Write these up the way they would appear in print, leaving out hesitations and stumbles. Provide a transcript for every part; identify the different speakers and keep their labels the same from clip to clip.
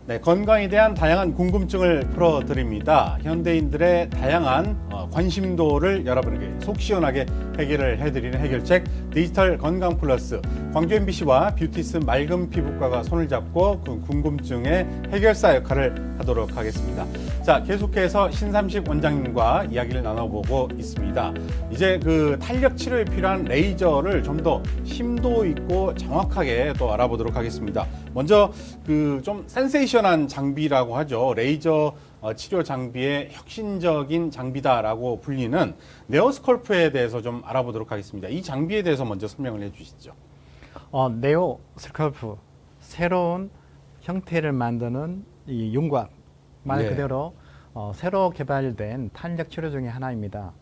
Speaker 1: 네, 건강에 대한 다양한 궁금증을 풀어드립니다. 현대인들의 다양한 관심도를 여러분에게 속 시원하게 해결을 해드리는 해결책 디지털 건강 플러스. 광주 MBC와 뷰티스 맑은 피부과가 손을 잡고 그 궁금증의 해결사 역할을 하도록 하겠습니다. 자, 계속해서 신삼식 원장님과 이야기를 나눠보고 있습니다. 이제 그 탄력 치료에 필요한 레이저를 좀 더 심도 있고 정확하게 또 알아보도록 하겠습니다. 먼저 그 좀 센세이션한 장비라고 하죠. 레이저 치료 장비의 혁신적인 장비다라고 불리는 네오스컬프에 대해서 좀 알아보도록 하겠습니다. 이 장비에 대해서 먼저 설명을 해주시죠.
Speaker 2: 네오스컬프, 새로운 형태를 만드는 이 윤곽, 말
Speaker 1: 네.
Speaker 2: 그대로 새로 개발된 탄력 치료 중에 하나입니다.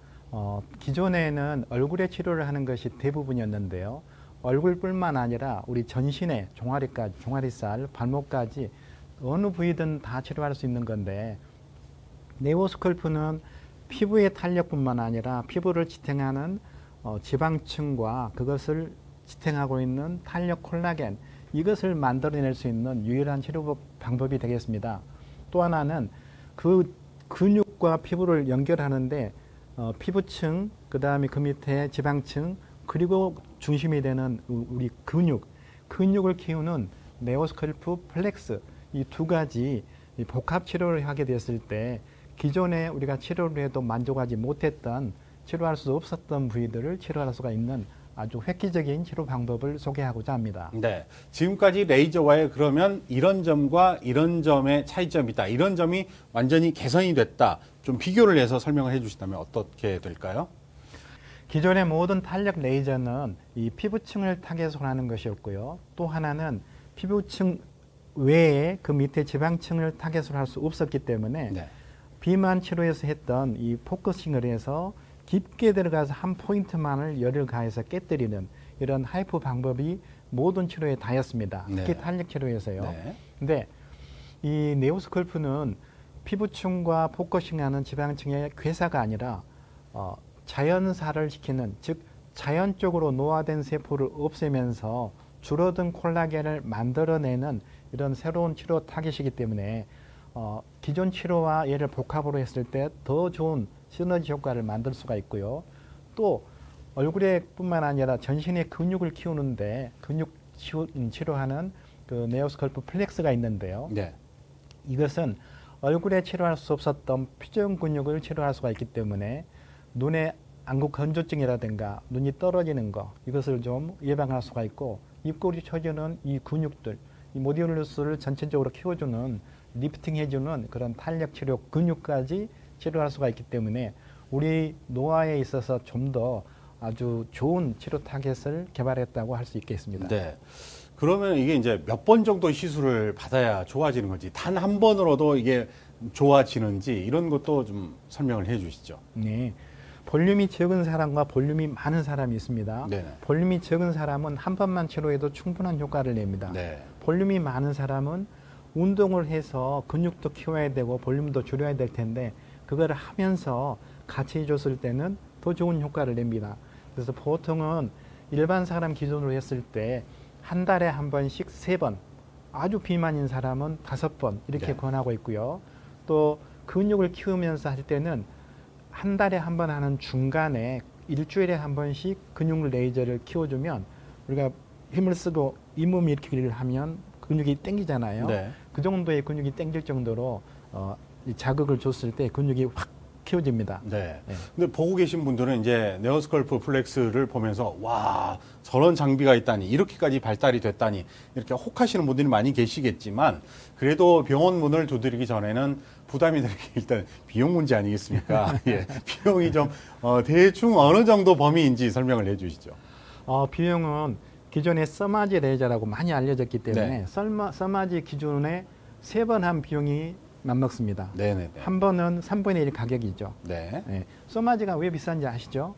Speaker 2: 기존에는 얼굴에 치료를 하는 것이 대부분이었는데요. 얼굴뿐만 아니라 우리 전신의 종아리까지, 종아리살, 발목까지 어느 부위든 다 치료할 수 있는 건데, 네오스컬프는 피부의 탄력뿐만 아니라 피부를 지탱하는 지방층과 그것을 지탱하고 있는 탄력 콜라겐, 이것을 만들어낼 수 있는 유일한 치료 방법이 되겠습니다. 또 하나는 그 근육과 피부를 연결하는데 피부층, 그 다음에 그 밑에 지방층, 그리고 중심이 되는 우리 근육을 키우는 네오스컬프 플렉스, 이 두 가지 복합 치료를 하게 됐을 때 기존에 우리가 치료를 해도 만족하지 못했던, 치료할 수 없었던 부위들을 치료할 수가 있는 아주 획기적인 치료 방법을 소개하고자 합니다.
Speaker 1: 네, 지금까지 레이저와의 그러면 이런 점과 이런 점의 차이점이다, 이런 점이 완전히 개선이 됐다, 좀 비교를 해서 설명을 해주신다면 어떻게 될까요?
Speaker 2: 기존의 모든 탄력 레이저는 이 피부층을 타겟으로 하는 것이었고요. 또 하나는 피부층 외에 그 밑에 지방층을 타겟으로 할 수 없었기 때문에
Speaker 1: 네.
Speaker 2: 비만 치료에서 했던 이 포커싱을 해서 깊게 들어가서 한 포인트만을 열을 가해서 깨뜨리는 이런 하이프 방법이 모든 치료에 다였습니다. 특히
Speaker 1: 네.
Speaker 2: 탄력 치료에서요.
Speaker 1: 네.
Speaker 2: 근데 이 네오스컬프는 피부층과 포커싱하는 지방층의 괴사가 아니라 자연사를 시키는, 즉 자연적으로 노화된 세포를 없애면서 줄어든 콜라겐을 만들어내는 이런 새로운 치료 타겟이기 때문에 기존 치료와 얘를 복합으로 했을 때 더 좋은 시너지 효과를 만들 수가 있고요. 또 얼굴에 뿐만 아니라 전신의 근육을 키우는데 근육 치료하는 그 네오스컬프 플렉스가 있는데요.
Speaker 1: 네.
Speaker 2: 이것은 얼굴에 치료할 수 없었던 표정 근육을 치료할 수가 있기 때문에 눈의 안구 건조증이라든가 눈이 떨어지는 거, 이것을 좀 예방할 수가 있고, 입꼬리 쳐주는 이 근육들, 이 모듈러스를 전체적으로 키워주는, 리프팅해주는 그런 탄력 치료 근육까지 치료할 수가 있기 때문에 우리 노화에 있어서 좀 더 아주 좋은 치료 타겟을 개발했다고 할 수 있겠습니다.
Speaker 1: 네. 그러면 이게 이제 몇 번 정도 시술을 받아야 좋아지는 건지, 단 한 번으로도 이게 좋아지는지, 이런 것도 좀 설명을 해 주시죠.
Speaker 2: 네. 볼륨이 적은 사람과 볼륨이 많은 사람이 있습니다.
Speaker 1: 네.
Speaker 2: 볼륨이 적은 사람은 한 번만 치료해도 충분한 효과를 냅니다.
Speaker 1: 네.
Speaker 2: 볼륨이 많은 사람은 운동을 해서 근육도 키워야 되고 볼륨도 줄여야 될 텐데 그걸 하면서 같이 해줬을 때는 더 좋은 효과를 냅니다. 그래서 보통은 일반 사람 기준으로 했을 때 한 달에 한 번씩 3번, 아주 비만인 사람은 5번 이렇게
Speaker 1: 네.
Speaker 2: 권하고 있고요. 또 근육을 키우면서 할 때는 한 달에 한 번 하는 중간에 일주일에 한 번씩 근육 레이저를 키워주면, 우리가 힘을 쓰고 잇몸 일으키기를 하면 근육이 땡기잖아요.
Speaker 1: 네.
Speaker 2: 그 정도의 근육이 땡길 정도로 이 자극을 줬을 때 근육이 확 키워집니다.
Speaker 1: 네.
Speaker 2: 네.
Speaker 1: 근데 보고 계신 분들은 이제 네오스컬프 플렉스를 보면서 와, 저런 장비가 있다니, 이렇게까지 발달이 됐다니, 이렇게 혹하시는 분들이 많이 계시겠지만, 그래도 병원 문을 두드리기 전에는 부담이 되는 게 일단 비용 문제 아니겠습니까? 예. 비용이 좀 대충 어느 정도 범위인지 설명을 해 주시죠.
Speaker 2: 비용은 기존의 써마지 레이저라고 많이 알려졌기 때문에
Speaker 1: 네.
Speaker 2: 써마지 기준에 3번 한 비용이 맞먹습니다.
Speaker 1: 네네네.
Speaker 2: 한 번은 3분의 1 가격이죠.
Speaker 1: 네.
Speaker 2: 네. 써마지가 왜 비싼지 아시죠?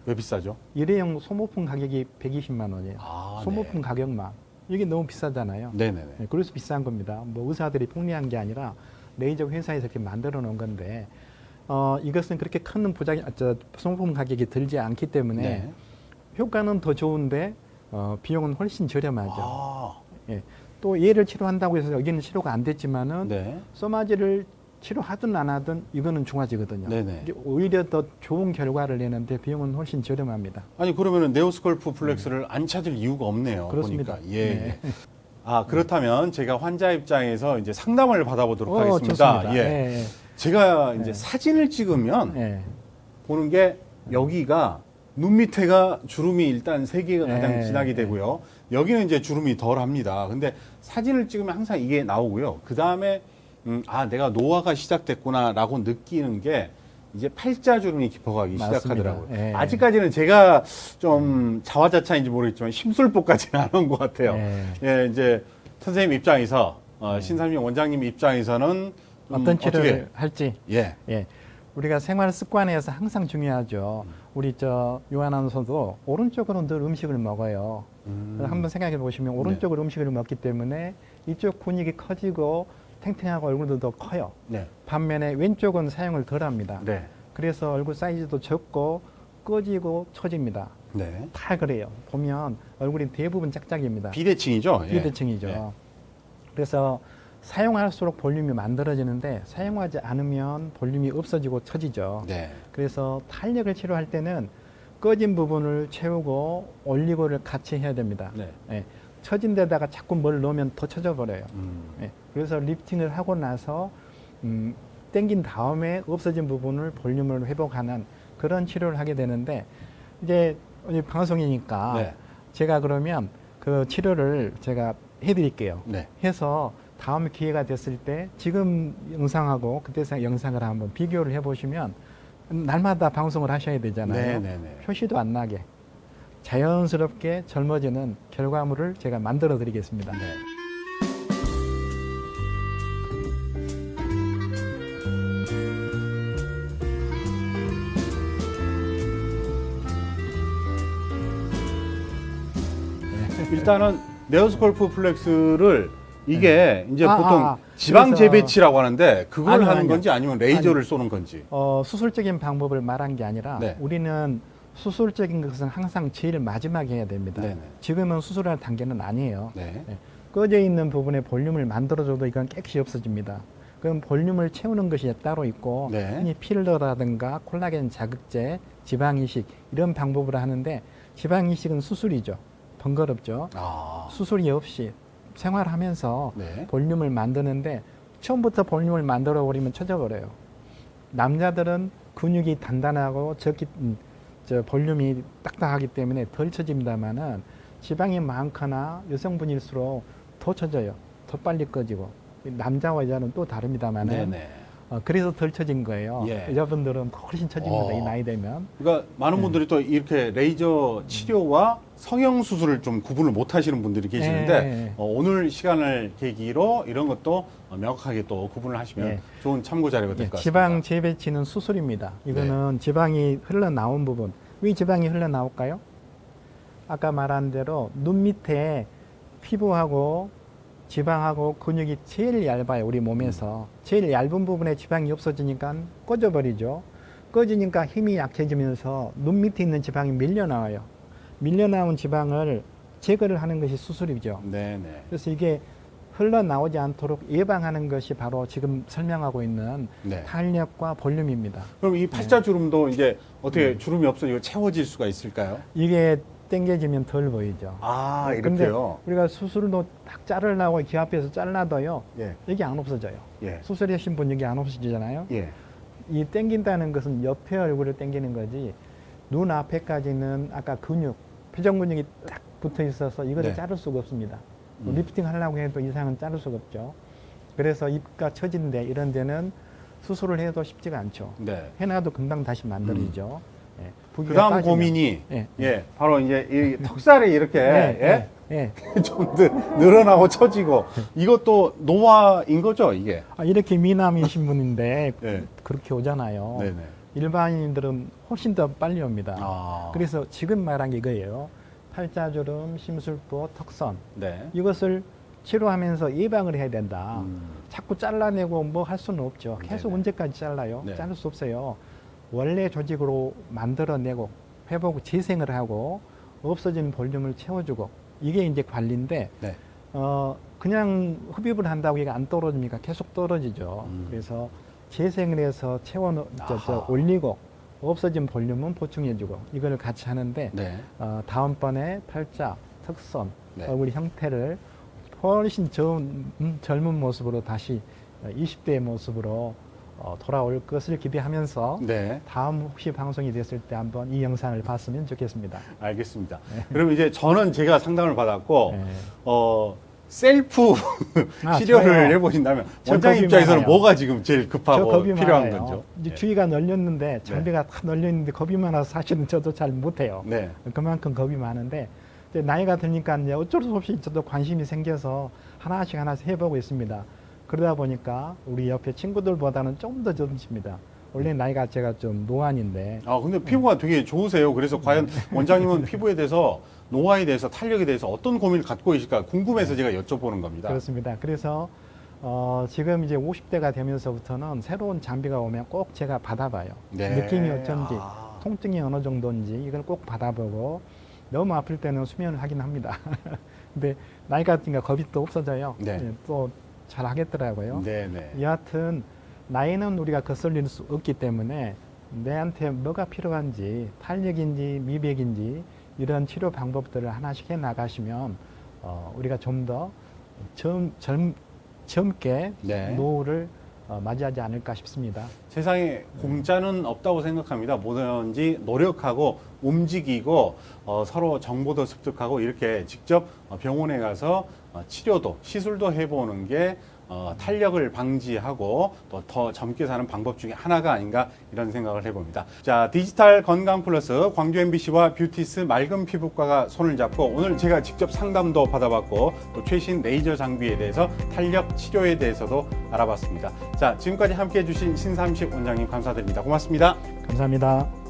Speaker 1: 왜 비싸죠?
Speaker 2: 일회용 소모품 가격이 120만 원이에요.
Speaker 1: 아,
Speaker 2: 소모품
Speaker 1: 네.
Speaker 2: 가격만. 이게 너무 비싸잖아요.
Speaker 1: 네네네.
Speaker 2: 네, 그래서 비싼 겁니다. 뭐 의사들이 폭리한 게 아니라 레이저 회사에서 이렇게 만들어 놓은 건데, 이것은 그렇게 큰 소모품 가격이 들지 않기 때문에
Speaker 1: 네.
Speaker 2: 효과는 더 좋은데 비용은 훨씬 저렴하죠.
Speaker 1: 아,
Speaker 2: 예. 또 얘를 치료한다고 해서 여기는 치료가 안 됐지만은
Speaker 1: 네.
Speaker 2: 소마지를 치료하든 안 하든 이거는 중화지거든요.
Speaker 1: 네네.
Speaker 2: 이게 오히려 더 좋은 결과를 내는데 비용은 훨씬 저렴합니다.
Speaker 1: 아니 그러면은 네오스컬프 플렉스를 안 찾을 이유가 없네요.
Speaker 2: 그렇습니다.
Speaker 1: 보니까. 예.
Speaker 2: 네.
Speaker 1: 예. 아 그렇다면 제가 환자 입장에서 이제 상담을 받아보도록 하겠습니다.
Speaker 2: 좋습니다.
Speaker 1: 예.
Speaker 2: 예,
Speaker 1: 제가 이제
Speaker 2: 네.
Speaker 1: 사진을 찍으면
Speaker 2: 예.
Speaker 1: 보는 게 여기가 눈 밑에가 주름이 일단 세 개가 가장
Speaker 2: 네.
Speaker 1: 진하게 되고요. 여기는 이제 주름이 덜합니다. 근데 사진을 찍으면 항상 이게 나오고요. 그 다음에 아 내가 노화가 시작됐구나라고 느끼는 게 이제 팔자 주름이 깊어가기
Speaker 2: 맞습니다.
Speaker 1: 시작하더라고요.
Speaker 2: 예.
Speaker 1: 아직까지는 제가 좀 자화자찬인지 모르겠지만 심술보까지는 안 온 것 같아요. 예, 이제 선생님 입장에서 신삼영 원장님 입장에서는
Speaker 2: 어떤 치료를
Speaker 1: 어떻게
Speaker 2: 할지.
Speaker 1: 예.
Speaker 2: 예. 우리가 생활 습관에서 항상 중요하죠. 우리 요아나운서도 오른쪽으로 늘 음식을 먹어요. 한번 생각해 보시면 오른쪽으로 음식을 먹기 때문에 이쪽 근육이 커지고 탱탱하고 얼굴도 더 커요.
Speaker 1: 네.
Speaker 2: 반면에 왼쪽은 사용을 덜 합니다.
Speaker 1: 네.
Speaker 2: 그래서 얼굴 사이즈도 적고 꺼지고 처집니다.
Speaker 1: 네.
Speaker 2: 다 그래요. 보면 얼굴이 대부분 짝짝입니다.
Speaker 1: 비대칭이죠. 예.
Speaker 2: 비대칭이죠.
Speaker 1: 예.
Speaker 2: 그래서 사용할수록 볼륨이 만들어지는데 사용하지 않으면 볼륨이 없어지고 처지죠.
Speaker 1: 네.
Speaker 2: 그래서 탄력을 치료할 때는 꺼진 부분을 채우고 올리고를 같이 해야 됩니다.
Speaker 1: 네.
Speaker 2: 예. 처진 데다가 자꾸 뭘 넣으면 더 처져 버려요.
Speaker 1: 음.
Speaker 2: 예. 그래서 리프팅을 하고 나서 당긴 다음에 없어진 부분을 볼륨을 회복하는 그런 치료를 하게 되는데 이제 방송이니까
Speaker 1: 네.
Speaker 2: 제가 그러면 그 치료를 제가 해드릴게요.
Speaker 1: 네.
Speaker 2: 해서 다음 기회가 됐을 때 지금 영상하고 그때 영상을 한번 비교를 해보시면 날마다 방송을 하셔야 되잖아요.
Speaker 1: 네네네.
Speaker 2: 표시도 안 나게 자연스럽게 젊어지는 결과물을 제가 만들어 드리겠습니다.
Speaker 1: 네. 일단은 네오스컬프 플렉스를 이게 이제 보통 지방
Speaker 2: 그래서-
Speaker 1: 재배치라고 하는데 그걸
Speaker 2: 아니요,
Speaker 1: 하는
Speaker 2: 아니요.
Speaker 1: 건지 아니면 레이저를 쏘는 건지.
Speaker 2: 수술적인 방법을 말한 게 아니라
Speaker 1: 네.
Speaker 2: 우리는 수술적인 것은 항상 제일 마지막에 해야 됩니다.
Speaker 1: 네네.
Speaker 2: 지금은 수술할 단계는 아니에요.
Speaker 1: 네.
Speaker 2: 네. 꺼져 있는 부분에 볼륨을 만들어줘도 이건 깨끗이 없어집니다. 그럼 볼륨을 채우는 것이 따로 있고
Speaker 1: 네.
Speaker 2: 흔히 필러라든가 콜라겐 자극제, 지방이식 이런 방법으로 하는데 지방이식은 수술이죠. 번거롭죠.
Speaker 1: 아.
Speaker 2: 수술이 없이 생활하면서
Speaker 1: 네.
Speaker 2: 볼륨을 만드는데 처음부터 볼륨을 만들어 버리면 처져버려요. 남자들은 근육이 단단하고 볼륨이 딱딱하기 때문에 덜 처집니다만은 지방이 많거나 여성분일수록 더 처져요. 더 빨리 꺼지고 남자와 여자는 또 다릅니다만은
Speaker 1: 네네.
Speaker 2: 그래서 덜 처진 거예요.
Speaker 1: 예.
Speaker 2: 여자분들은 훨씬 처집니다.
Speaker 1: 어.
Speaker 2: 이 나이 되면.
Speaker 1: 그러니까 많은 분들이 또 이렇게 레이저 치료와 성형 수술을 좀 구분을 못 하시는 분들이 계시는데
Speaker 2: 네.
Speaker 1: 오늘 시간을 계기로 이런 것도 명확하게 또 구분을 하시면
Speaker 2: 네.
Speaker 1: 좋은 참고 자료가 될 것 같습니다.
Speaker 2: 지방 재배치는 수술입니다. 이거는 지방이 흘러나온 부분. 왜 지방이 흘러나올까요? 아까 말한 대로 눈 밑에 피부하고 지방하고 근육이 제일 얇아요. 우리 몸에서. 제일 얇은 부분에 지방이 없어지니까 꺼져버리죠. 꺼지니까 힘이 약해지면서 눈 밑에 있는 지방이 밀려나와요. 밀려나온 지방을 제거를 하는 것이 수술이죠.
Speaker 1: 네네.
Speaker 2: 그래서 이게 흘러나오지 않도록 예방하는 것이 바로 지금 설명하고 있는
Speaker 1: 네.
Speaker 2: 탄력과 볼륨입니다.
Speaker 1: 그럼 이 팔자 주름도 이제 어떻게 주름이 없어지고 채워질 수가 있을까요?
Speaker 2: 이게 당겨지면 덜 보이죠.
Speaker 1: 아,
Speaker 2: 근데
Speaker 1: 이렇게요?
Speaker 2: 우리가 수술도 딱 자르려고 귀 앞에서 잘라도요.
Speaker 1: 예.
Speaker 2: 여기 안 없어져요.
Speaker 1: 예.
Speaker 2: 수술하신 분 여기 안 없어지잖아요.
Speaker 1: 예.
Speaker 2: 이 당긴다는 것은 옆에 얼굴을 당기는 거지 눈 앞에까지는 아까 근육, 표정 근육이 딱 붙어 있어서 이거를
Speaker 1: 네.
Speaker 2: 자를 수가 없습니다. 리프팅 하려고 해도 이상은 자를 수가 없죠. 그래서 입가 처진데 이런 데는 수술을 해도 쉽지가 않죠.
Speaker 1: 네.
Speaker 2: 해놔도 금방 다시 만들어지죠. 예.
Speaker 1: 그
Speaker 2: 부기가
Speaker 1: 다음
Speaker 2: 빠지면.
Speaker 1: 고민이
Speaker 2: 예.
Speaker 1: 예, 바로 이제 이 턱살이 이렇게
Speaker 2: 예.
Speaker 1: 좀 늘어나고 처지고 이것도 노화인 거죠, 이게?
Speaker 2: 이렇게 미남이신 분인데
Speaker 1: 예.
Speaker 2: 그렇게 오잖아요.
Speaker 1: 네네.
Speaker 2: 일반인들은 훨씬 더 빨리 옵니다.
Speaker 1: 아.
Speaker 2: 그래서 지금 말한 게 이거예요. 팔자주름, 심술보, 턱선
Speaker 1: 네.
Speaker 2: 이것을 치료하면서 예방을 해야 된다. 자꾸 잘라내고 뭐 할 수는 없죠. 계속
Speaker 1: 네네.
Speaker 2: 언제까지 잘라요?
Speaker 1: 네.
Speaker 2: 자를 수 없어요. 원래 조직으로 만들어내고 회복, 재생을 하고 없어진 볼륨을 채워주고 이게 이제 관리인데
Speaker 1: 네.
Speaker 2: 그냥 흡입을 한다고 이게 안 떨어집니까? 계속 떨어지죠. 그래서 재생을 해서
Speaker 1: 아하.
Speaker 2: 올리고 없어진 볼륨은 보충해주고 이걸 같이 하는데
Speaker 1: 네.
Speaker 2: 다음번에 팔자, 턱선,
Speaker 1: 네.
Speaker 2: 얼굴 형태를 훨씬 젊은 모습으로 다시 20대의 모습으로 돌아올 것을 기대하면서
Speaker 1: 네.
Speaker 2: 다음 혹시 방송이 됐을 때 한번 이 영상을 봤으면 좋겠습니다.
Speaker 1: 알겠습니다. 그럼 이제 저는 제가 상담을 받았고,
Speaker 2: 네.
Speaker 1: 셀프 치료를
Speaker 2: 저요.
Speaker 1: 해보신다면
Speaker 2: 저
Speaker 1: 원장
Speaker 2: 겁이
Speaker 1: 입장에서는
Speaker 2: 많아요.
Speaker 1: 뭐가 지금 제일
Speaker 2: 저
Speaker 1: 급하고
Speaker 2: 겁이
Speaker 1: 필요한
Speaker 2: 많아요.
Speaker 1: 건죠?
Speaker 2: 이제
Speaker 1: 네.
Speaker 2: 주위가 널렸는데 장비가 다 널렸는데 겁이 많아서 사실은 저도 잘 못해요.
Speaker 1: 네.
Speaker 2: 그만큼 겁이 많은데 이제 나이가 드니까 이제 어쩔 수 없이 저도 관심이 생겨서 하나씩 해보고 있습니다. 그러다 보니까 우리 옆에 친구들보다는 좀 더 젊습니다. 원래 나이가 제가 좀 노안인데
Speaker 1: 아, 근데 피부가 되게 좋으세요. 그래서 과연 원장님은 피부에 대해서 노화에 대해서 탄력에 대해서 어떤 고민을 갖고 계실까 궁금해서 제가 여쭤보는 겁니다.
Speaker 2: 그렇습니다. 그래서 지금 이제 50대가 되면서부터는 새로운 장비가 오면 꼭 제가 받아봐요.
Speaker 1: 네.
Speaker 2: 느낌이 어쩐지,
Speaker 1: 아.
Speaker 2: 통증이 어느 정도인지 이걸 꼭 받아보고 너무 아플 때는 수면을 하긴 합니다. 근데 나이가 드니까 겁이 또 없어져요.
Speaker 1: 네.
Speaker 2: 또 잘 하겠더라고요.
Speaker 1: 네네.
Speaker 2: 여하튼 나이는 우리가 거슬릴 수 없기 때문에 내한테 뭐가 필요한지 탄력인지 미백인지 이런 치료 방법들을 하나씩 해 나가시면 우리가 좀 더 젊게
Speaker 1: 네.
Speaker 2: 노후를 맞이하지 않을까 싶습니다.
Speaker 1: 세상에 공짜는 없다고 생각합니다. 뭐든지 노력하고 움직이고 서로 정보도 습득하고 이렇게 직접 병원에 가서 치료도 시술도 해보는 게 탄력을 방지하고 또 더 젊게 사는 방법 중에 하나가 아닌가 이런 생각을 해봅니다. 자, 디지털 건강 플러스 광주 MBC와 뷰티스 맑은 피부과가 손을 잡고 오늘 제가 직접 상담도 받아봤고 또 최신 레이저 장비에 대해서 탄력 치료에 대해서도 알아봤습니다. 자, 지금까지 함께해 주신 신삼식 원장님 감사드립니다. 고맙습니다.
Speaker 2: 감사합니다.